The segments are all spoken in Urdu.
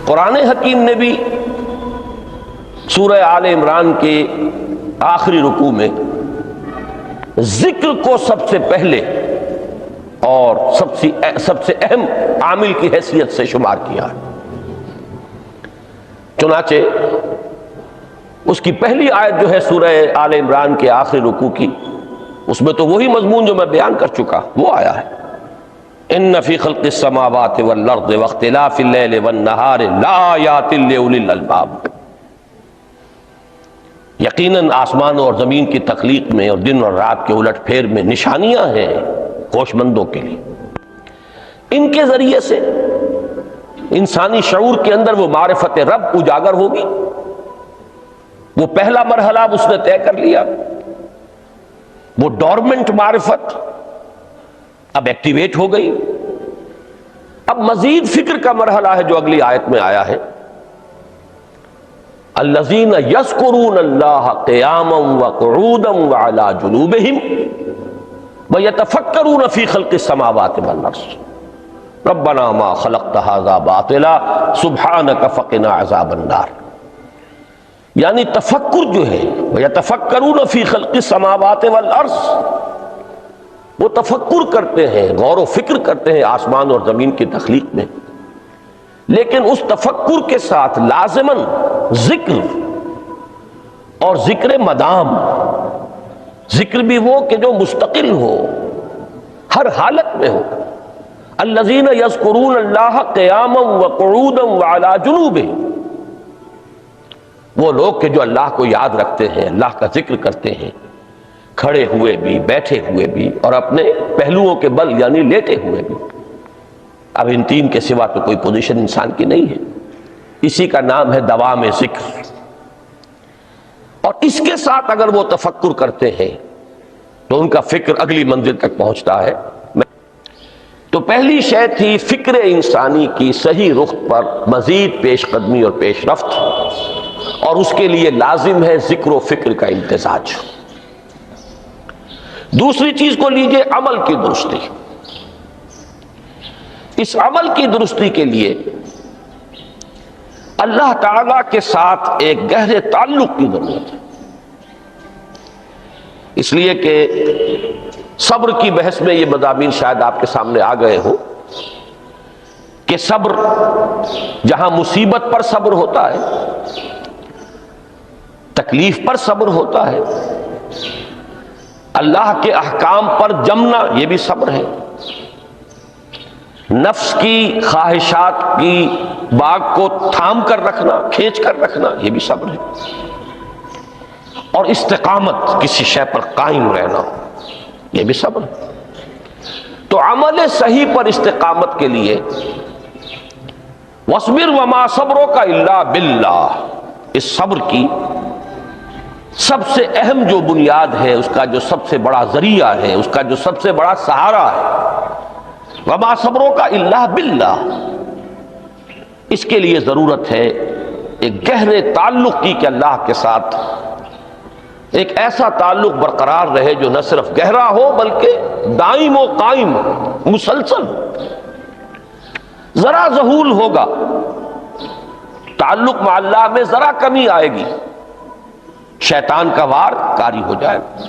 قرآن حکیم نے بھی سورہ آل عمران کے آخری رکوع میں ذکر کو سب سے پہلے اور سب سے اہم عامل کی حیثیت سے شمار کیا ہے۔ چنانچہ اس کی پہلی آیت جو ہے سورہ آل عمران کے آخری رکوع کی، اس میں تو وہی مضمون جو میں بیان کر چکا وہ آیا ہے، ان فی خلق السماوات والارض واختلاف اللیل والنہار لآیات لأولی الالباب، یقیناً آسمانوں اور زمین کی تخلیق میں اور دن اور رات کے الٹ پھیر میں نشانیاں ہیں ہوش مندوں کے لیے۔ ان کے ذریعے سے انسانی شعور کے اندر وہ معرفت رب اجاگر ہوگی۔ وہ پہلا مرحلہ اب اس نے طے کر لیا، وہ ڈورمنٹ معرفت اب ایکٹیویٹ ہو گئی۔ اب مزید فکر کا مرحلہ ہے جو اگلی آیت میں آیا ہے، الذین یذکرون اللہ قیاما وقعودا وعلی جنوبہم ویتفکرون فی خلق السماوات والارض ربنا ما خلقت ھذا باطلا سبحانک فقنا عذاب النار۔ یعنی تفکر جو ہے ویتفکرون فی خلق السماوات والارض، وہ تفکر کرتے ہیں، غور و فکر کرتے ہیں آسمان اور زمین کی تخلیق میں، لیکن اس تفکر کے ساتھ لازماً ذکر اور ذکر مدام، ذکر بھی وہ کہ جو مستقل ہو، ہر حالت میں ہو۔ الذین یذکرون اللہ قیاما وقعودا وعلی جنوبہم، وہ لوگ کہ جو اللہ کو یاد رکھتے ہیں، اللہ کا ذکر کرتے ہیں، کھڑے ہوئے بھی، بیٹھے ہوئے بھی، اور اپنے پہلوؤں کے بل یعنی لیٹے ہوئے بھی۔ اب ان تین کے سوا تو کوئی پوزیشن انسان کی نہیں ہے، اسی کا نام ہے دوام ذکر۔ اور اس کے ساتھ اگر وہ تفکر کرتے ہیں تو ان کا فکر اگلی منزل تک پہنچتا ہے۔ تو پہلی شے تھی فکر انسانی کی صحیح رخ پر مزید پیش قدمی اور پیش رفت، اور اس کے لیے لازم ہے ذکر و فکر کا امتزاج۔ دوسری چیز کو لیجئے عمل کی درستی۔ اس عمل کی درستی کے لیے اللہ تعالیٰ کے ساتھ ایک گہرے تعلق کی ضرورت ہے، اس لیے کہ صبر کی بحث میں یہ مضامین شاید آپ کے سامنے آ گئے ہوں کہ صبر، جہاں مصیبت پر صبر ہوتا ہے، تکلیف پر صبر ہوتا ہے، اللہ کے احکام پر جمنا یہ بھی صبر ہے، نفس کی خواہشات کی باغ کو تھام کر رکھنا، کھینچ کر رکھنا یہ بھی صبر ہے، اور استقامت کسی شے پر قائم رہنا یہ بھی صبر ہے۔ تو عمل صحیح پر استقامت کے لیے وَاصْبِرْ وَمَا صَبْرُكَ إِلَّا بِاللَّهِ، اس صبر کی سب سے اہم جو بنیاد ہے، اس کا جو سب سے بڑا ذریعہ ہے، اس کا جو سب سے بڑا سہارا ہے، وَمَا صَبْرُكَ إِلَّا بِاللَّهِ، اس کے لیے ضرورت ہے ایک گہرے تعلق کی کہ اللہ کے ساتھ ایک ایسا تعلق برقرار رہے جو نہ صرف گہرا ہو بلکہ دائم و قائم، مسلسل۔ ذرا ذہول ہوگا تعلق مع اللہ میں، ذرا کمی آئے گی، شیطان کا وار کاری ہو جائے گا۔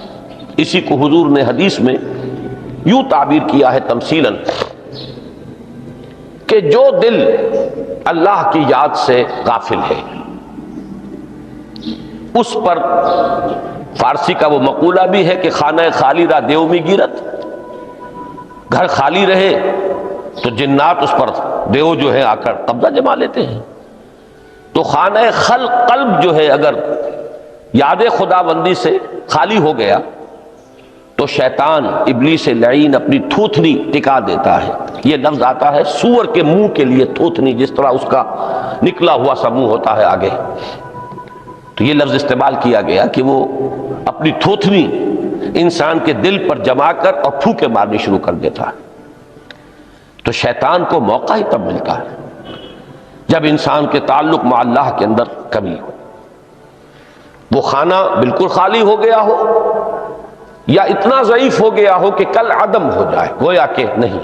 اسی کو حضور نے حدیث میں یوں تعبیر کیا ہے تمثیلاً کہ جو دل اللہ کی یاد سے غافل ہے اس پر، فارسی کا وہ مقولہ بھی ہے کہ خانہ خالی را دیو می گیرت، گھر خالی رہے تو جنات اس پر دیو جو ہے آ کر قبضہ جما لیتے ہیں۔ تو خانہ قلب جو ہے اگر یاد خدا بندی سے خالی ہو گیا تو شیطان ابلیس لعین اپنی تھوتنی ٹکا دیتا ہے۔ یہ لفظ آتا ہے سور کے منہ کے لیے تھوتنی، جس طرح اس کا نکلا ہوا سا منہ ہوتا ہے آگے، تو یہ لفظ استعمال کیا گیا کہ وہ اپنی تھوتنی انسان کے دل پر جما کر اور پھوکے مارنی شروع کر دیتا ہے۔ تو شیطان کو موقع ہی تب ملتا ہے جب انسان کے تعلق مع اللہ کے اندر کمی ہو، وہ خانہ بالکل خالی ہو گیا ہو یا اتنا ضعیف ہو گیا ہو کہ کل عدم ہو جائے، گویا کہ نہیں۔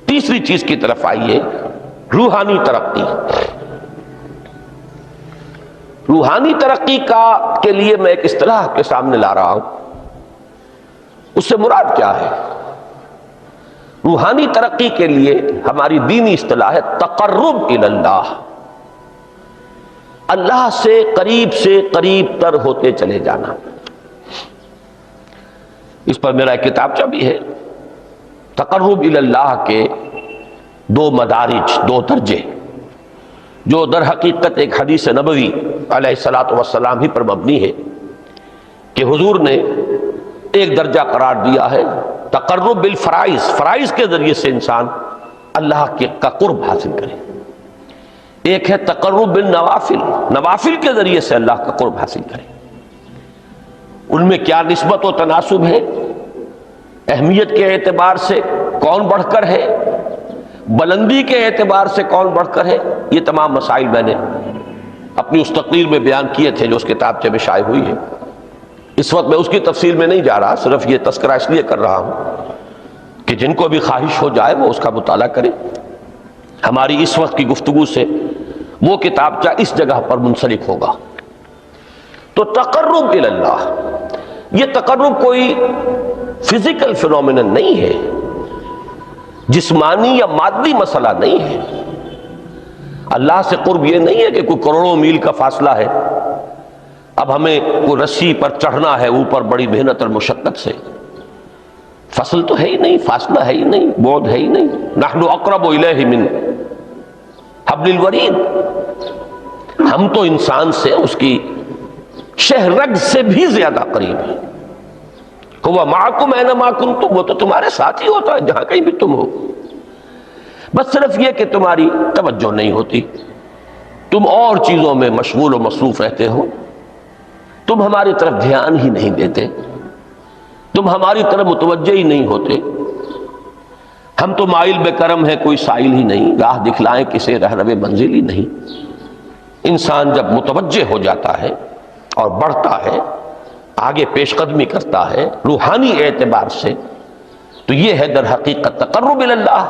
تیسری چیز کی طرف آئیے روحانی ترقی، روحانی ترقی کے لیے میں ایک اصطلاح کے سامنے لا رہا ہوں. اس سے مراد کیا ہے؟ روحانی ترقی کے لیے ہماری دینی اصطلاح ہے تقرب الی اللہ، اللہ سے قریب تر ہوتے چلے جانا. اس پر میرا ایک کتابچہ بھی ہے. تقرب الی اللہ کے دو مدارج، دو درجے، جو در حقیقت ایک حدیث نبوی علیہ الصلوۃ والسلام ہی پر مبنی ہے کہ حضور نے ایک درجہ قرار دیا ہے تقرب بالفرائض، فرائض کے ذریعے سے انسان اللہ کا قرب حاصل کرے. ایک ہے تقرب بالنوافل، نوافل کے ذریعے سے اللہ کا قرب حاصل کرے. ان میں کیا نسبت و تناسب ہے، اہمیت کے اعتبار سے کون بڑھ کر ہے، بلندی کے اعتبار سے کون بڑھ کر ہے، یہ تمام مسائل میں نے اپنی اس تقریر میں بیان کیے تھے جو اس کتابچے میں شائع ہوئی ہے. اس وقت میں اس کی تفصیل میں نہیں جا رہا، صرف یہ تذکرہ اس لیے کر رہا ہوں کہ جن کو بھی خواہش ہو جائے وہ اس کا مطالعہ کرے. ہماری اس وقت کی گفتگو سے وہ کتابچہ اس جگہ پر منسلک ہوگا. تو تقرب الی اللہ، یہ تقرب کوئی فزیکل فینومینن نہیں ہے، جسمانی یا مادی مسئلہ نہیں ہے. اللہ سے قرب یہ نہیں ہے کہ کوئی کروڑوں میل کا فاصلہ ہے، اب ہمیں کوئی رسی پر چڑھنا ہے اوپر بڑی محنت اور مشقت سے. فصل تو ہے ہی نہیں، فاصلہ ہے ہی نہیں، بعد ہے ہی نہیں. نحن اقرب الیہ من حبل الورید، ہم تو انسان سے اس کی شہرگ سے بھی زیادہ قریب ہیں. ہوا معکم اینما کنتم، وہ تو تمہارے ساتھ ہی ہوتا ہے جہاں کہیں بھی تم ہو. بس صرف یہ کہ تمہاری توجہ نہیں ہوتی، تم اور چیزوں میں مشغول و مصروف رہتے ہو، تم ہماری طرف دھیان ہی نہیں دیتے، تم ہماری طرف متوجہ ہی نہیں ہوتے. ہم تو مائل بے کرم ہے، کوئی سائل ہی نہیں، راہ دکھلائیں کسے رہنو منزل ہی نہیں. انسان جب متوجہ ہو جاتا ہے اور بڑھتا ہے، آگے پیش قدمی کرتا ہے روحانی اعتبار سے، تو یہ ہے در حقیقت تقرب الی اللہ،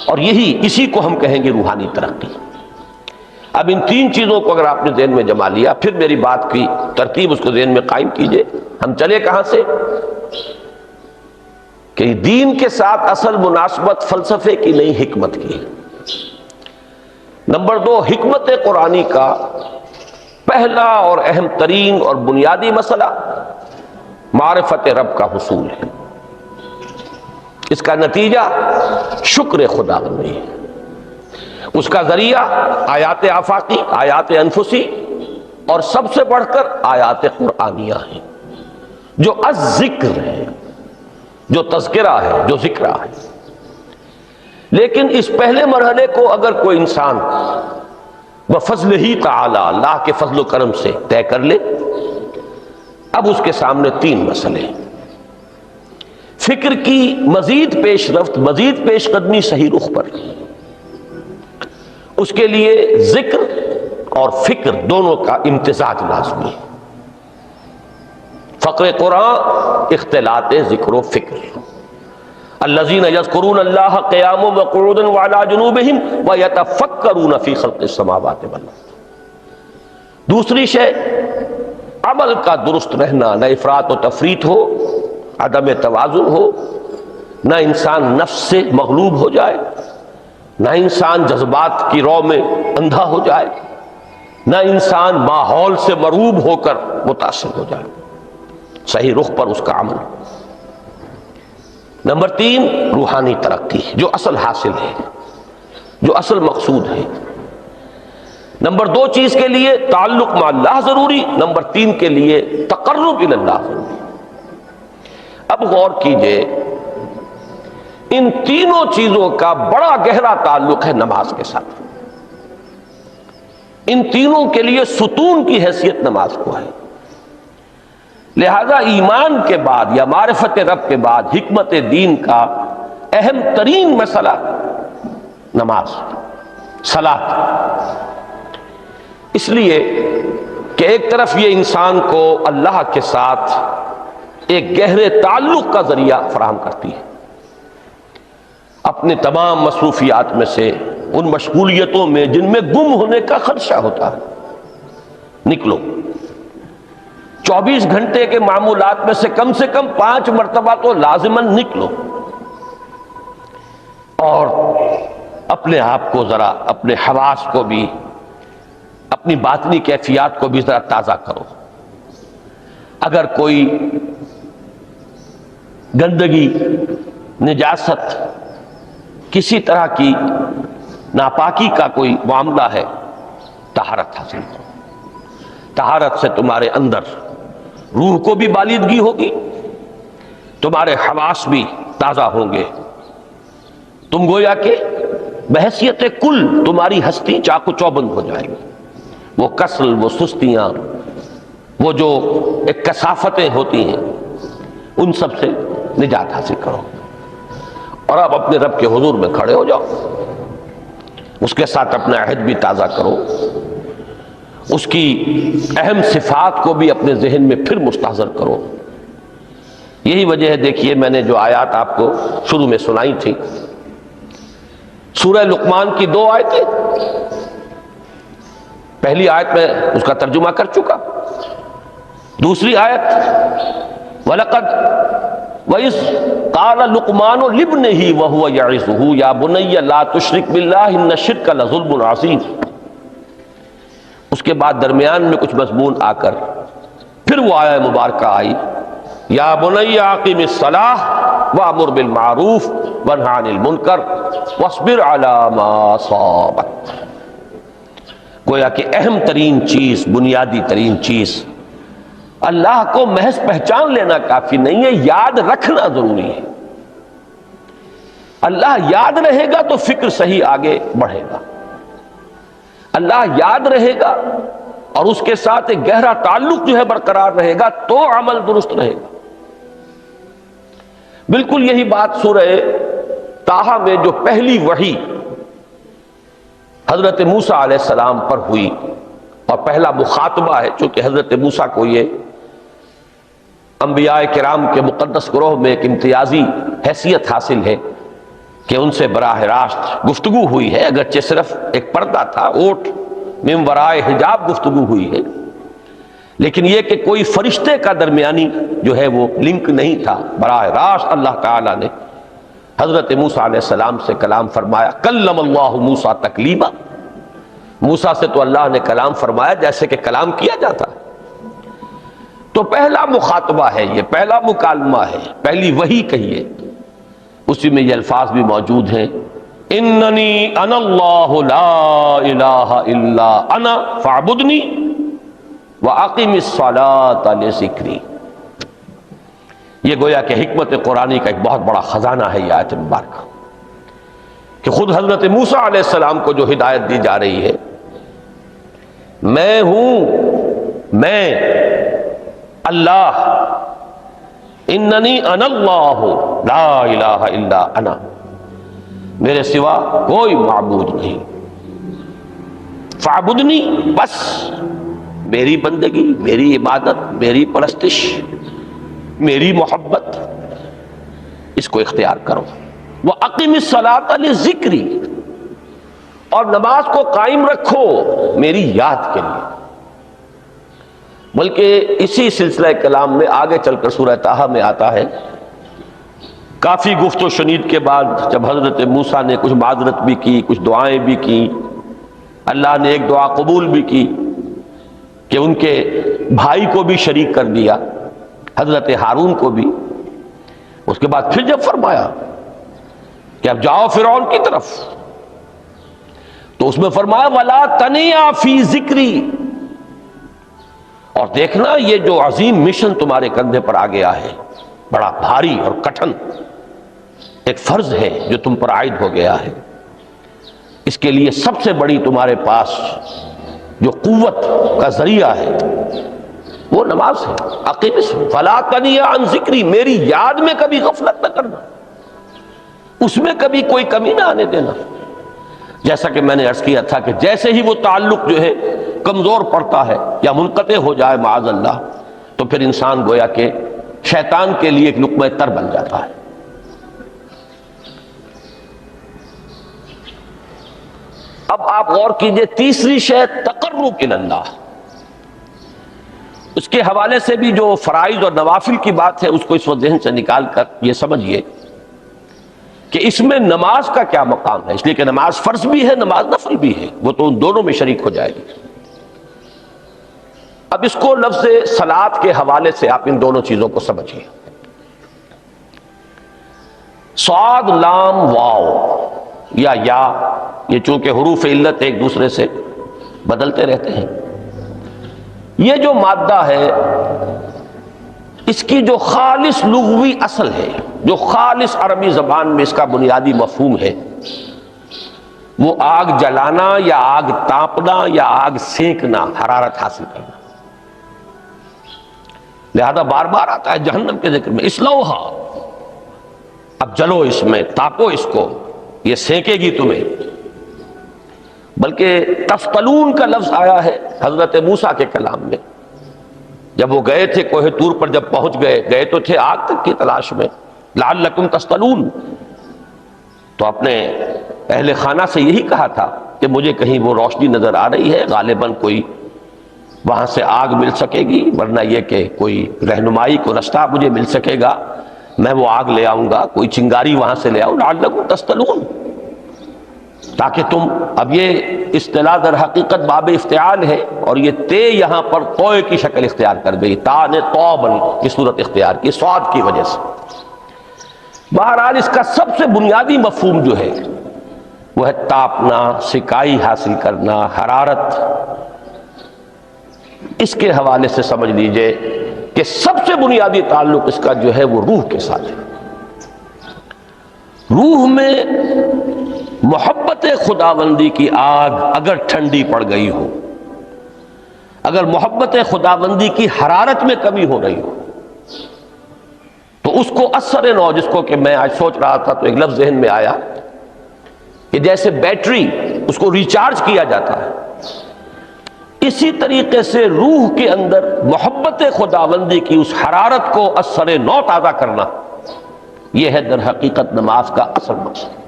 اور اسی کو ہم کہیں گے روحانی ترقی. اب ان تین چیزوں کو اگر آپ نے ذہن میں جما لیا، پھر میری بات کی ترتیب اس کو ذہن میں قائم کیجئے. ہم چلے کہاں سے؟ کہ دین کے ساتھ اصل مناسبت فلسفے کی نہیں، حکمت کی. نمبر 2، حکمت قرآنی کا پہلا اور اہم ترین اور بنیادی مسئلہ معرفت رب کا حصول ہے. اس کا نتیجہ شکر خدا بندی ہے. اس کا ذریعہ آیات آفاقی، آیات انفسی، اور سب سے بڑھ کر آیات قرآنیہ ہیں جو الذکر ہے، جو تذکرہ ہے، جو ذکرہ ہے. لیکن اس پہلے مرحلے کو اگر کوئی انسان بفضل ہی تعالی، اللہ کے فضل و کرم سے طے کر لے، اب اس کے سامنے تین مسئلے. فکر کی مزید پیش رفت، مزید پیش قدمی صحیح رخ پر، اس کے لیے ذکر اور فکر دونوں کا امتزاج لازمی ہے. فقر قرآن اختلاط ذکر و فکر. الذین یذکرون اللہ قیاما وقعودا وعلی جنوبہم ویتفکرون فی خلق السماوات والارض. دوسری شے عمل کا درست رہنا، نہ افراط و تفریط ہو، عدم توازن ہو، نہ انسان نفس سے مغلوب ہو جائے، نہ انسان جذبات کی رو میں اندھا ہو جائے، نہ انسان ماحول سے مرعوب ہو کر متاثر ہو جائے. صحیح رخ پر اس کا عمل. نمبر 3، روحانی ترقی، جو اصل حاصل ہے، جو اصل مقصود ہے. نمبر 2 چیز کے لیے تعلق مع اللہ ضروری، نمبر 3 کے لیے تقرب الی اللہ ضروری. اب غور کیجئے، ان تینوں چیزوں کا بڑا گہرا تعلق ہے نماز کے ساتھ. ان تینوں کے لیے ستون کی حیثیت نماز کو ہے. لہذا ایمان کے بعد یا معرفت رب کے بعد حکمت دین کا اہم ترین مسئلہ نماز، صلاۃ. اس لیے کہ ایک طرف یہ انسان کو اللہ کے ساتھ ایک گہرے تعلق کا ذریعہ فراہم کرتی ہے. اپنے تمام مصروفیات میں سے ان مشغولیتوں میں جن میں گم ہونے کا خدشہ ہوتا ہے، نکلو۔ 24 گھنٹے کے معمولات میں سے کم 5 مرتبہ تو لازماً نکلو، اور اپنے آپ کو ذرا، اپنے حواس کو بھی، اپنی باطنی کیفیات کو بھی ذرا تازہ کرو۔ اگر کوئی گندگی، نجاست، کسی طرح کی ناپاکی کا کوئی معاملہ ہے، طہارت حاصل کرو۔ طہارت سے تمہارے اندر روح کو بھی بالیدگی ہوگی، تمہارے حواس بھی تازہ ہوں گے، تم گویا کہ بحیثیت کل تمہاری ہستی چاق و چوبند ہو جائے گی۔ وہ کسل، وہ سستیاں، وہ جو ایک کثافتیں ہوتی ہیں، ان سب سے نجات حاصل کرو، اور اب اپنے رب کے حضور میں کھڑے ہو جاؤ، اس کے ساتھ اپنا عہد بھی تازہ کرو، اس کی اہم صفات کو بھی اپنے ذہن میں پھر مستحضر کرو۔ یہی وجہ ہے، دیکھیے میں نے جو آیات آپ کو شروع میں سنائی تھی، سورہ لقمان کی 2 آیتیں، پہلی آیت میں اس کا ترجمہ کر چکا، دوسری آیت وَلَقَدْ وَإِذْ قَالَ لُقْمَانُ لِابْنِهِ وَهُوَ يَعِظُهُ يَا بُنَيَّ لَا تُشْرِكْ بِاللَّهِ إِنَّ الشِّرْكَ لَظُلْمٌ عَظِيمٌ۔ اس کے بعد درمیان میں کچھ مضمون آ کر پھر وہ آیہ مبارکہ آئی، یا بنی اقم الصلاۃ وامر بالمعروف وانہ عن المنکر واصبر علی ما اصابک۔ گویا کہ اہم ترین چیز، بنیادی ترین چیز، اللہ کو محض پہچان لینا کافی نہیں ہے، یاد رکھنا ضروری ہے۔ اللہ یاد رہے گا تو فکر صحیح آگے بڑھے گا، اللہ یاد رہے گا اور اس کے ساتھ ایک گہرا تعلق جو ہے برقرار رہے گا تو عمل درست رہے گا۔ بالکل یہی بات سورہ طٰہٰ میں جو پہلی وحی حضرت موسیٰ علیہ السلام پر ہوئی، اور پہلا مخاطبہ ہے، چونکہ حضرت موسیٰ کو یہ انبیاء کرام کے مقدس گروہ میں ایک امتیازی حیثیت حاصل ہے کہ ان سے براہ راست گفتگو ہوئی ہے، اگرچہ صرف ایک پردہ تھا، اوٹ من ورائے حجاب گفتگو ہوئی ہے، لیکن یہ کہ کوئی فرشتے کا درمیانی جو ہے وہ لنک نہیں تھا، براہ راست اللہ تعالیٰ نے حضرت موسیٰ علیہ السلام سے کلام فرمایا۔ کلم اللہ موسیٰ تکلیما، موسیٰ سے تو اللہ نے کلام فرمایا جیسے کہ کلام کیا جاتا ہے۔ تو پہلا مخاطبہ ہے، یہ پہلا مکالمہ ہے، پہلی وحی کہیے، اسی میں یہ الفاظ بھی موجود ہیں، اننی انا اللہ لا الہ الا انا فاعبدنی واقم الصلاۃ لذکری۔ یہ گویا کہ حکمت قرآنی کا ایک بہت بڑا خزانہ ہے یہ آیت مبارکہ، کہ خود حضرت موسیٰ علیہ السلام کو جو ہدایت دی جا رہی ہے، میں ہوں، میں اللہ، اننی انا اللہ لا الہ الا انا، میرے سوا کوئی معبود نہیں، فاعبدنی، بس میری بندگی، میری عبادت، میری پرستش، میری محبت، اس کو اختیار کرو۔ وَأَقِمِ الصَّلَاةَ لِذِكْرِي، اور نماز کو قائم رکھو میری یاد کے لیے۔ بلکہ اسی سلسلہ کلام میں آگے چل کر سورہ طٰہٰ میں آتا ہے، کافی گفت و شنید کے بعد جب حضرت موسیٰ نے کچھ معذرت بھی کی، کچھ دعائیں بھی کی، اللہ نے ایک دعا قبول بھی کی کہ ان کے بھائی کو بھی شریک کر دیا، حضرت ہارون کو بھی۔ اس کے بعد پھر جب فرمایا کہ اب جاؤ فرعون کی طرف، تو اس میں فرمایا وَلَا تَنِيَا فِي ذِكْرِي، اور دیکھنا یہ جو عظیم مشن تمہارے کندھے پر آ گیا ہے، بڑا بھاری اور کٹھن ایک فرض ہے جو تم پر عائد ہو گیا ہے، اس کے لیے سب سے بڑی تمہارے پاس جو قوت کا ذریعہ ہے وہ نماز ہے۔ اقیم فلا تنیا عن ذکری، میری یاد میں کبھی غفلت نہ کرنا، اس میں کبھی کوئی کمی نہ آنے دینا۔ جیسا کہ میں نے عرض کیا تھا کہ جیسے ہی وہ تعلق جو ہے کمزور پڑتا ہے یا منقطع ہو جائے معاذ اللہ، تو پھر انسان گویا کہ شیطان کے لیے ایک لقمہ تر بن جاتا ہے۔ اب آپ غور کیجئے، تیسری شے تقرب الی اللہ، اس کے حوالے سے بھی جو فرائض اور نوافل کی بات ہے اس کو اس وقت ذہن سے نکال کر یہ سمجھیے کہ اس میں نماز کا کیا مقام ہے، اس لیے کہ نماز فرض بھی ہے، نماز نفل بھی ہے، وہ تو ان دونوں میں شریک ہو جائے گی۔ اب اس کو لفظ صلاۃ کے حوالے سے آپ ان دونوں چیزوں کو سمجھیے۔ صاد لام واو یا یہ چونکہ حروف علت ایک دوسرے سے بدلتے رہتے ہیں، یہ جو مادہ ہے اس کی جو خالص لغوی اصل ہے، جو خالص عربی زبان میں اس کا بنیادی مفہوم ہے، وہ آگ جلانا یا آگ تاپنا یا آگ سینکنا، حرارت حاصل کرنا۔ لہذا بار بار آتا ہے جہنم کے ذکر میں، اسلوہا، اب جلو اس میں، تاپو اس کو، یہ سینکے گی تمہیں۔ بلکہ تفتلون کا لفظ آیا ہے حضرت موسیٰ کے کلام میں، جب وہ گئے تھے کوہ طور پر، جب پہنچ گئے تو تھے آگ تک کی تلاش میں، لعلکم تستلون، تو اپنے اہل خانہ سے یہی کہا تھا کہ مجھے کہیں وہ روشنی نظر آ رہی ہے، غالباً کوئی وہاں سے آگ مل سکے گی، ورنہ یہ کہ کوئی رہنمائی کو رستہ مجھے مل سکے گا، میں وہ آگ لے آؤں گا، کوئی چنگاری وہاں سے لے آؤں، لعلکم تستلون، تاکہ تم، اب یہ اصطلاح در حقیقت باب افتعال ہے، اور یہ تے یہاں پر توئے کی شکل اختیار کر گئی، تا نے توبن کی صورت اختیار کی صاد کی وجہ سے۔ بہرحال اس کا سب سے بنیادی مفہوم جو ہے وہ ہے تاپنا، سکائی حاصل کرنا، حرارت۔ اس کے حوالے سے سمجھ لیجئے کہ سب سے بنیادی تعلق اس کا جو ہے وہ روح کے ساتھ ہے۔ روح میں محبت خداوندی کی آگ اگر ٹھنڈی پڑ گئی ہو، اگر محبت خداوندی کی حرارت میں کمی ہو رہی ہو، تو اس کو اثر نو، جس کو کہ میں آج سوچ رہا تھا تو ایک لفظ ذہن میں آیا کہ جیسے بیٹری اس کو ریچارج کیا جاتا ہے، اسی طریقے سے روح کے اندر محبت خداوندی کی اس حرارت کو اثر نو تازہ کرنا، یہ ہے در حقیقت نماز کا اصل مقصد۔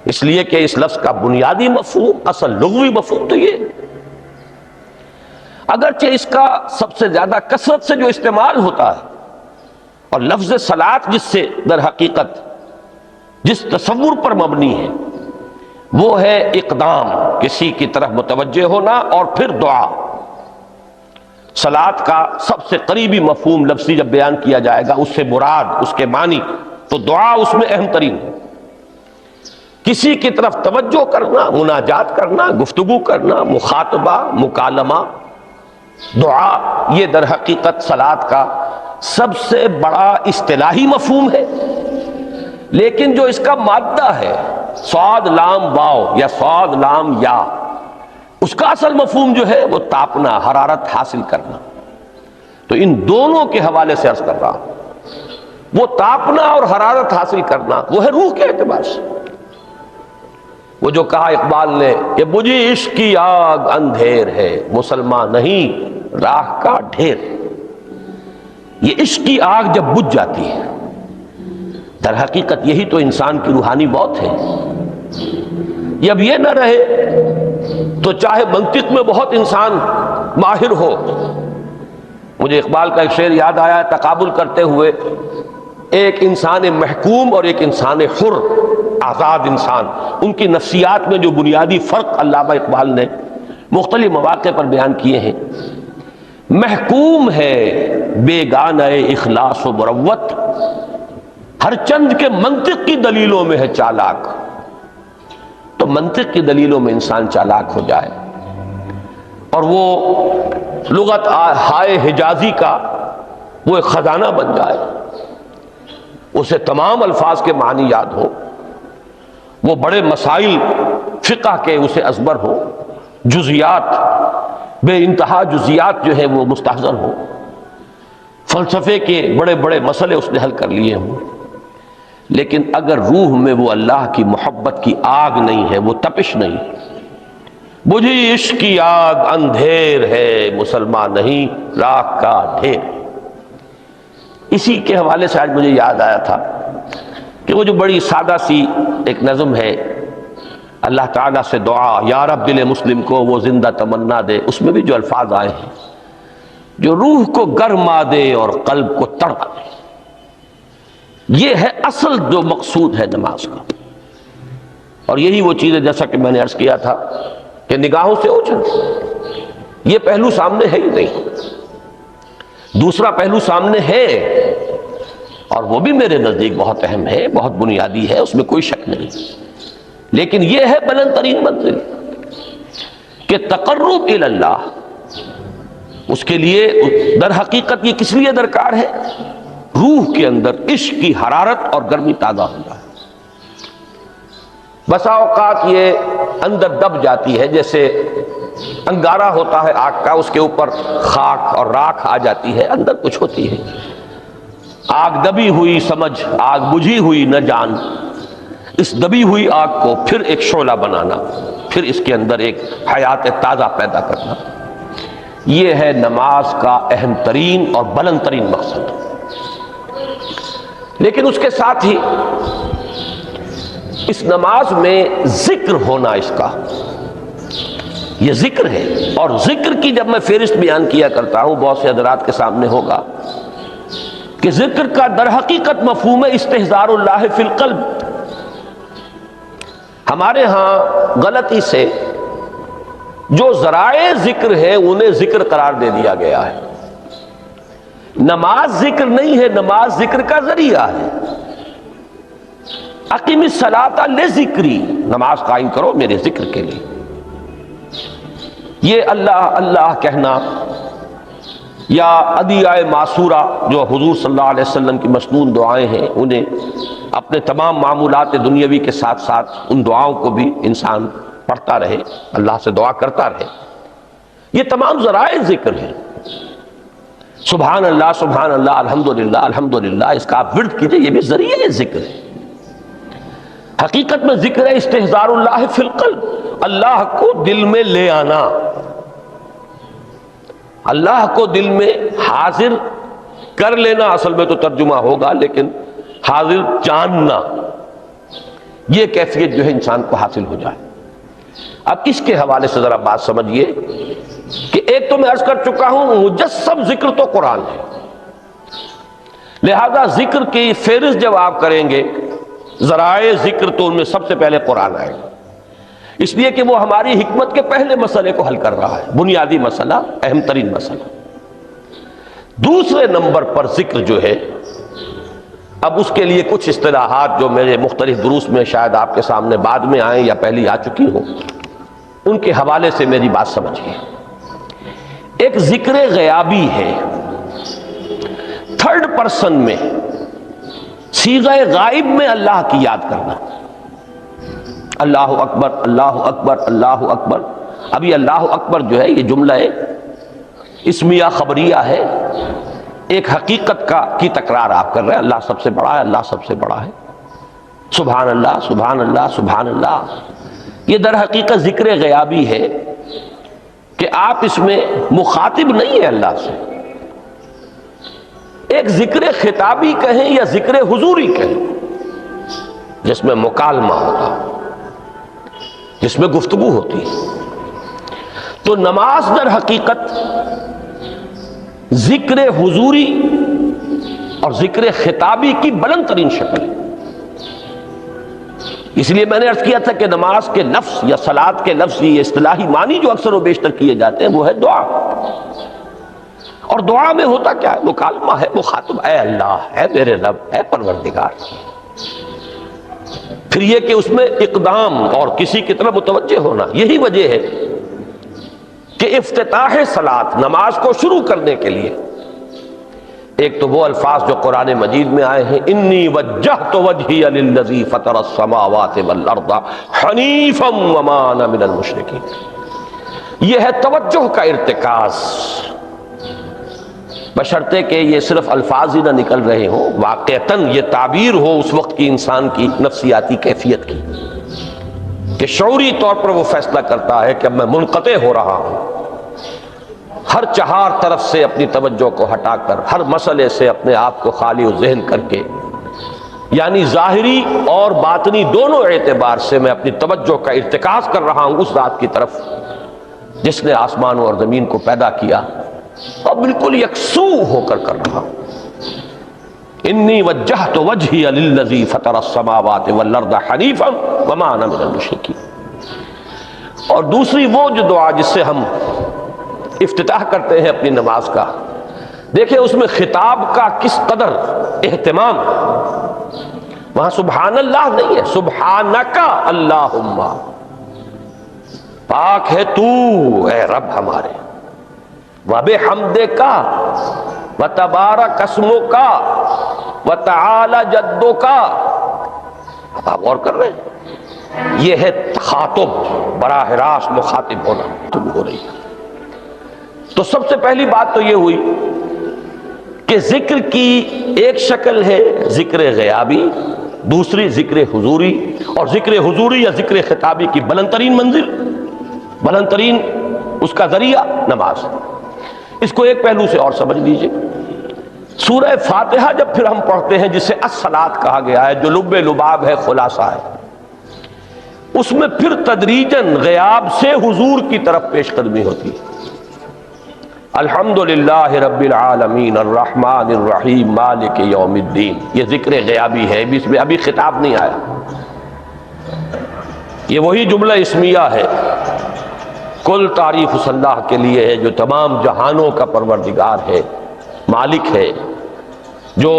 اس لیے کہ اس لفظ کا بنیادی مفہوم، اصل لغوی مفہوم تو یہ، اگرچہ اس کا سب سے زیادہ کثرت سے جو استعمال ہوتا ہے، اور لفظ صلاۃ جس سے در حقیقت جس تصور پر مبنی ہے وہ ہے اقدام، کسی کی طرف متوجہ ہونا اور پھر دعا۔ صلاۃ کا سب سے قریبی مفہوم لفظی جب بیان کیا جائے گا، اس سے مراد، اس کے معنی، تو دعا اس میں اہم ترین ہے۔ کسی کی طرف توجہ کرنا، مناجات کرنا، گفتگو کرنا، مخاطبہ، مکالمہ، دعا، یہ در حقیقت صلاۃ کا سب سے بڑا اصطلاحی مفہوم ہے۔ لیکن جو اس کا مادہ ہے، صاد لام واو یا صاد لام یا، اس کا اصل مفہوم جو ہے وہ تاپنا، حرارت حاصل کرنا۔ تو ان دونوں کے حوالے سے عرض کر رہا ہوں، وہ تاپنا اور حرارت حاصل کرنا وہ ہے روح کے اعتبار سے۔ وہ جو کہا اقبال نے کہ مجھے عشق کی آگ اندھیر ہے، مسلمان نہیں راہ کا ڈھیر۔ یہ عشق کی آگ جب بجھ جاتی ہے، در حقیقت یہی تو انسان کی روحانی موت ہے۔ جب یہ نہ رہے تو چاہے منطق میں بہت انسان ماہر ہو، مجھے اقبال کا ایک شعر یاد آیا ہے تقابل کرتے ہوئے، ایک انسان محکوم اور ایک انسان حر، آزاد انسان، ان کی نفسیات میں جو بنیادی فرق علامہ اقبال نے مختلف مواقع پر بیان کیے ہیں۔ محکوم ہے بیگانہ اخلاص و مروت، ہر چند کے منطق کی دلیلوں میں ہے چالاک۔ تو منطق کی دلیلوں میں انسان چالاک ہو جائے اور وہ لغت ہائے حجازی کا وہ ایک خزانہ بن جائے، اسے تمام الفاظ کے معنی یاد ہو، وہ بڑے مسائل فقہ کے اسے ازبر ہو، جزیات، بے انتہا جزیات جو ہیں وہ مستحضر ہو، فلسفے کے بڑے بڑے مسئلے اس نے حل کر لیے ہوں، لیکن اگر روح میں وہ اللہ کی محبت کی آگ نہیں ہے، وہ تپش نہیں، مجھے عشق کی آگ اندھیر ہے، مسلمان نہیں راہ کا ڈھیر۔ اسی کے حوالے سے آج مجھے یاد آیا تھا کہ وہ جو بڑی سادہ سی ایک نظم ہے اللہ تعالیٰ سے دعا، یا رب دل مسلم کو وہ زندہ تمنا دے، اس میں بھی جو الفاظ آئے ہیں جو روح کو گرما دے اور قلب کو تڑپا دے، یہ ہے اصل جو مقصود ہے نماز کا۔ اور یہی وہ چیز ہے جیسا کہ میں نے عرض کیا تھا کہ نگاہوں سے اوجھل، یہ پہلو سامنے ہے ہی نہیں، دوسرا پہلو سامنے ہے اور وہ بھی میرے نزدیک بہت اہم ہے، بہت بنیادی ہے، اس میں کوئی شک نہیں، لیکن یہ ہے بلند ترین منزل کہ تقرب الی اللہ، اس کے لیے در حقیقت یہ کس لیے درکار ہے؟ روح کے اندر عشق کی حرارت اور گرمی تازہ ہو جائے۔ بسا اوقات یہ اندر دب جاتی ہے، جیسے انگارہ ہوتا ہے آگ کا، اس کے اوپر خاک اور راکھ آ جاتی ہے، اندر کچھ ہوتی ہے، آگ دبی ہوئی سمجھ، آگ بجھی ہوئی نہ جان، اس دبی ہوئی آگ کو پھر ایک شعلہ بنانا، پھر اس کے اندر ایک حیات تازہ پیدا کرنا، یہ ہے نماز کا اہم ترین اور بلند ترین مقصد۔ لیکن اس کے ساتھ ہی اس نماز میں ذکر ہونا، اس کا یہ ذکر ہے، اور ذکر کی جب میں فہرست بیان کیا کرتا ہوں بہت سے حضرات کے سامنے ہوگا کہ ذکر کا در حقیقت مفہوم ہے استحضار اللہ فی القلب۔ ہمارے ہاں غلطی سے جو ذرائع ذکر ہیں انہیں ذکر قرار دے دیا گیا ہے۔ نماز ذکر نہیں ہے، نماز ذکر کا ذریعہ ہے۔ اقیم الصلاۃ لذکری، نماز قائم کرو میرے ذکر کے لیے۔ یہ اللہ اللہ کہنا یا ادعیہ معصورہ جو حضور صلی اللہ علیہ وسلم کی مسنون دعائیں ہیں، انہیں اپنے تمام معمولات دنیاوی کے ساتھ ساتھ ان دعاؤں کو بھی انسان پڑھتا رہے، اللہ سے دعا کرتا رہے، یہ تمام ذرائع ذکر ہیں۔ سبحان اللہ الحمدللہ الحمدللہ، اس کا آپ ورد کیجئے، یہ بھی ذریعہ ذکر ہے۔ حقیقت میں ذکر ہے استحضار اللہ فی القلب، اللہ کو دل میں لے آنا، اللہ کو دل میں حاضر کر لینا، اصل میں تو ترجمہ ہوگا، لیکن حاضر جاننا، یہ کیفیت جو ہے انسان کو حاصل ہو جائے۔ اب اس کے حوالے سے ذرا بات سمجھیے کہ ایک تو میں عرض کر چکا ہوں مجسم ذکر تو قرآن ہے، لہذا ذکر کی فہرست جب آپ کریں گے ذرائع ذکر تو ان میں سب سے پہلے قرآن آئے گا، اس لیے کہ وہ ہماری حکمت کے پہلے مسئلے کو حل کر رہا ہے، بنیادی مسئلہ، اہم ترین مسئلہ۔ دوسرے نمبر پر ذکر جو ہے، اب اس کے لیے کچھ اصطلاحات جو میرے مختلف دروس میں شاید آپ کے سامنے بعد میں آئیں یا پہلی آ چکی ہوں، ان کے حوالے سے میری بات سمجھیے۔ ایک ذکر غیابی ہے، تھرڈ پرسن میں، صیغہ غائب میں اللہ کی یاد کرنا، اللہ اکبر اللہ اکبر اللہ اکبر۔ اب یہ اللہ اکبر جو ہے یہ جملہ اسمیہ خبریہ ہے، ایک حقیقت کی تکرار آپ کر رہے ہیں، اللہ سب سے بڑا ہے، اللہ سب سے بڑا ہے، سبحان اللہ سبحان اللہ سبحان اللہ۔ یہ در حقیقت ذکر غیابی ہے کہ آپ اس میں مخاطب نہیں ہے اللہ سے، ایک ذکر خطابی کہیں یا ذکر حضوری کہیں، جس میں مکالمہ ہوتا، جس میں گفتگو ہوتی ہے۔ تو نماز در حقیقت ذکر حضوری اور ذکر خطابی کی بلند ترین شکل ہے۔ اس لیے میں نے عرض کیا تھا کہ نماز کے لفظ یا صلاۃ کے لفظ، یہ اصطلاحی معنی جو اکثر و بیشتر کیے جاتے ہیں وہ ہے دعا، اور دعا میں ہوتا کیا ہے؟ مکالمہ ہے، مخاطب، اے اللہ، اے میرے رب، اے پروردگار۔ پھر یہ کہ اس میں اقدام اور کسی کی طرف متوجہ ہونا، یہی وجہ ہے کہ افتتاح صلاۃ، نماز کو شروع کرنے کے لیے ایک تو وہ الفاظ جو قرآن مجید میں آئے ہیں، انی وجہت وجہی للذی فطر السماوات والارض حنیفا وما انا من المشرکین، یہ ہے توجہ کا ارتکاز، بشرطے کہ یہ صرف الفاظ ہی نہ نکل رہے ہوں، واقعتاً یہ تعبیر ہو اس وقت کی انسان کی نفسیاتی کیفیت کی، کہ شعوری طور پر وہ فیصلہ کرتا ہے کہ اب میں منقطع ہو رہا ہوں، ہر چہار طرف سے اپنی توجہ کو ہٹا کر، ہر مسئلے سے اپنے آپ کو خالی و ذہن کر کے یعنی ظاہری اور باطنی دونوں اعتبار سے میں اپنی توجہ کا ارتکاز کر رہا ہوں اس ذات کی طرف جس نے آسمانوں اور زمین کو پیدا کیا، اور بالکل یکسو ہو کر رہا ہوں۔ انی وجہت وجہی للذی فطر السماوات والارض حنیفا وما انا من المشرکین۔ اور دوسری وہ جو دعا جس سے ہم افتتاح کرتے ہیں اپنی نماز کا، دیکھیں اس میں خطاب کا کس قدر اہتمام، وہاں سبحان اللہ نہیں ہے، سبحانک اللہم، پاک ہے تو اے رب ہمارے، وبحمدک وتبارک اسمک وتعالی جدک۔ اب آپ غور کر رہے ہیں، یہ ہے تخاطب، براہ راست مخاطب ہونا تم ہو رہی ہے۔ تو سب سے پہلی بات تو یہ ہوئی کہ ذکر کی ایک شکل ہے ذکر غیابی، دوسری ذکر حضوری، اور ذکر حضوری یا ذکر خطابی کی بلند ترین منزل، بلند ترین اس کا ذریعہ نماز۔ اس کو ایک پہلو سے اور سمجھ لیجئے، سورہ فاتحہ جب پھر ہم پڑھتے ہیں جسے الصلاۃ کہا گیا ہے، جو لب لباب ہے، خلاصہ ہے، اس میں پھر تدریجاً غیاب سے حضور کی طرف پیش قدمی ہوتی ہے۔ الحمدللہ رب العالمین الرحمن الرحیم مالک یوم الدین، یہ ذکر غیابی ہے، اس میں ابھی خطاب نہیں آیا، یہ وہی جملہ اسمیہ ہے۔ کل تعریف اس اللہ کے لیے ہے جو تمام جہانوں کا پروردگار ہے، مالک ہے، جو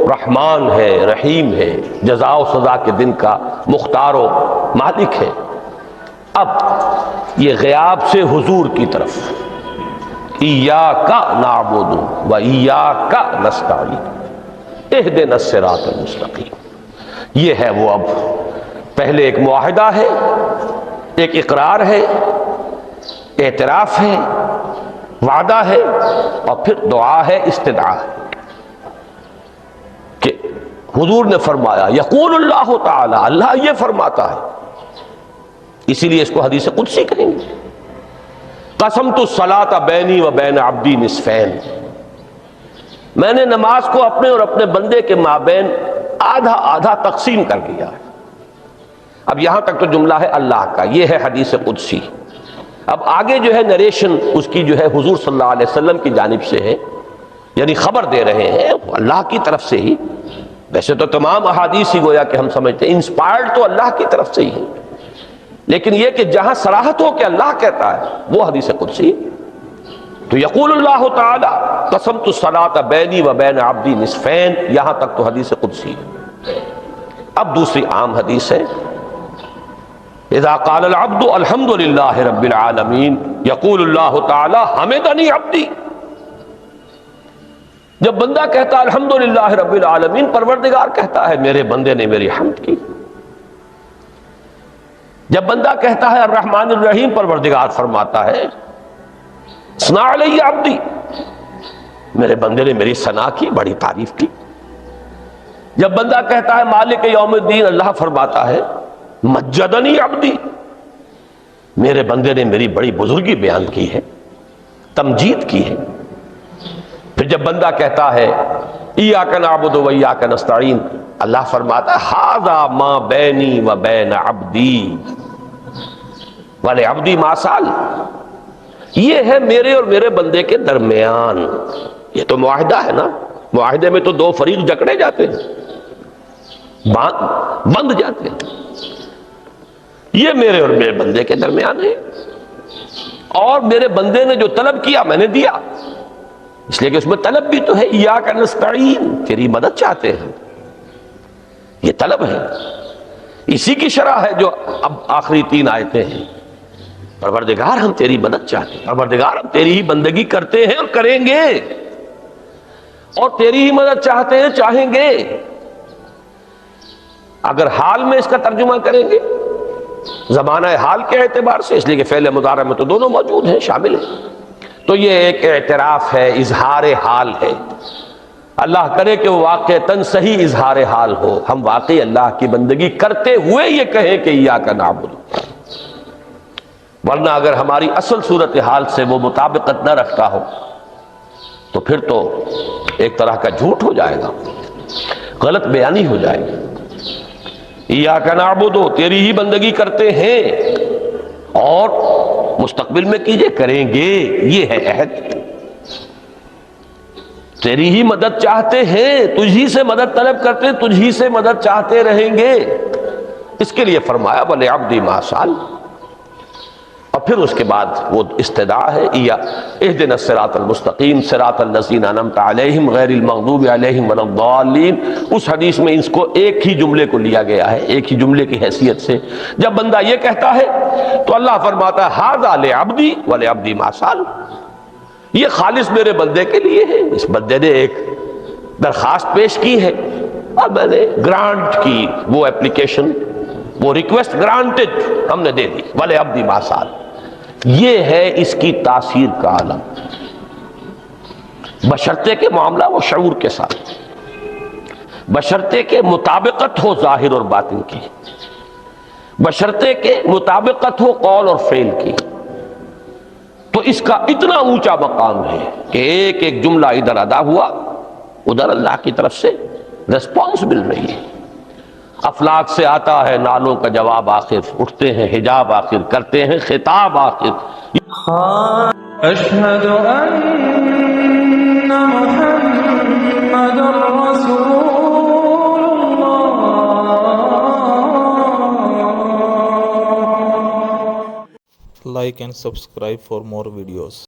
رحمان ہے، رحیم ہے، جزا و سزا کے دن کا مختار و مالک ہے۔ اب یہ غیاب سے حضور کی طرف، ایاک نعبد و ایاک نستعین اہدنا الصراط المستقیم، یہ ہے وہ۔ اب پہلے ایک معاہدہ ہے، ایک اقرار ہے، اعتراف ہے، وعدہ ہے، اور پھر دعا ہے، استدعا ہے کہ حضور نے فرمایا، یقول اللہ تعالی، اللہ یہ فرماتا ہے، اسی لیے اس کو حدیث قدسی کہیں گے، قسمت الصلاۃ بینی و بین عبدی نصفین، میں نے نماز کو اپنے اور اپنے بندے کے مابین آدھا آدھا تقسیم کر دیا ہے۔ اب یہاں تک تو جملہ ہے اللہ کا، یہ ہے حدیث قدسی۔ اب آگے جو ہے نریشن اس کی جو ہے حضور صلی اللہ علیہ وسلم کی جانب سے ہے، یعنی خبر دے رہے ہیں اللہ کی طرف سے ہی۔ ویسے تو تمام احادیث ہی گویا کہ ہم سمجھتے ہیں انسپائرڈ تو اللہ کی طرف سے ہی ہے، لیکن یہ کہ جہاں صراحت ہو کہ اللہ کہتا ہے وہ حدیث قدسی۔ تو یقول اللہ تعالی قسمت الصلاۃ بینی و بین عبدی نصفین، یہاں تک تو حدیث قدسی ہے۔ اب دوسری عام حدیث ہے، اذا قال العبد الحمد للہ رب العالمین یقول اللہ تعالی حمدنی عبدی، جب بندہ کہتا ہے الحمدللہ رب العالمین، پروردگار کہتا ہے میرے بندے نے میری حمد کی۔ جب بندہ کہتا ہے الرحمن الرحیم، پروردگار فرماتا ہے ثنا علی عبدی، میرے بندے نے میری ثنا کی، بڑی تعریف کی۔ جب بندہ کہتا ہے مالک یوم الدین، اللہ فرماتا ہے مجدنی عبدی، میرے بندے نے میری بڑی بزرگی بیان کی ہے، تمجید کی ہے۔ پھر جب بندہ کہتا ہے ایاک نعبد و ایاک نستعین، اللہ فرماتا ہے ھذا ما بینی و بین عبدی ولعبدی ما سأل، یہ ہے میرے اور میرے بندے کے درمیان۔ یہ تو معاہدہ ہے نا، معاہدے میں تو دو فریق جکڑے جاتے ہیں، بند جاتے ہیں، یہ میرے اور میرے بندے کے درمیان ہے، اور میرے بندے نے جو طلب کیا میں نے دیا، اس لیے کہ اس میں طلب بھی تو ہے، ایاک نستعین، تیری مدد چاہتے ہیں، یہ طلب ہے۔ اسی کی شرح ہے جو اب آخری تین آیتیں ہیں، پروردگار ہم تیری مدد چاہتے ہیں، پروردگار ہم تیری ہی بندگی کرتے ہیں اور کریں گے، اور تیری ہی مدد چاہتے ہیں، چاہیں گے۔ اگر حال میں اس کا ترجمہ کریں گے زمانہ حال کے اعتبار سے، اس لیے کہ فعل مضارع میں تو دونوں موجود ہیں، شامل ہیں، تو یہ ایک اعتراف ہے، اظہار حال ہے۔ اللہ کرے کہ وہ واقعتاً صحیح اظہار حال ہو، ہم واقعی اللہ کی بندگی کرتے ہوئے یہ کہیں کہ ایاک نعبد، ورنہ اگر ہماری اصل صورتحال سے وہ مطابقت نہ رکھتا ہو تو پھر تو ایک طرح کا جھوٹ ہو جائے گا۔ غلط بیانی ہو جائے گی. ایاک نعبد، تیری ہی بندگی کرتے ہیں، اور مستقبل میں کیجئے، کریں گے، یہ ہے عہد. تیری ہی مدد چاہتے ہیں، تجھی سے مدد طلب کرتے ہیں، تجھی سے مدد چاہتے رہیں گے. اس کے لیے فرمایا وَلِعَبْدِ مَا سَأَلَ. اور پھر اس کے بعد وہ استدعا ہے اهدنا الصراط المستقیم صراط الذین انعمت علیہم غیر المغضوب علیہم ولا الضالین. اس حدیث میں اس کو ایک ہی جملے کو لیا گیا ہے، ایک ہی جملے کی حیثیت سے. جب بندہ یہ کہتا ہے تو اللہ فرماتا ہے ھذا لعبدی ولعبدی ما سأل، یہ خالص میرے بندے کے لیے ہے. اس بندے نے ایک درخواست پیش کی ہے اور میں نے گرانٹ کی، وہ اپلیکیشن، وہ ریکویسٹ گرانٹڈ، ہم نے دے دی. ولعبدی ما سأل، یہ ہے اس کی تاثیر کا عالم، بشرطے کے معاملہ وہ شعور کے ساتھ، بشرطے کے مطابقت ہو ظاہر اور باطن کی، بشرطے کے مطابقت ہو قول اور فعل کی. تو اس کا اتنا اونچا مقام ہے کہ ایک ایک جملہ ادھر ادا ہوا، ادھر اللہ کی طرف سے ریسپانس مل رہی ہے. افلاک سے آتا ہے نالوں کا جواب آخر، اٹھتے ہیں حجاب آخر، کرتے ہیں خطاب آخر. اشہد ان محمد رسول اللہ. Like and subscribe for more videos.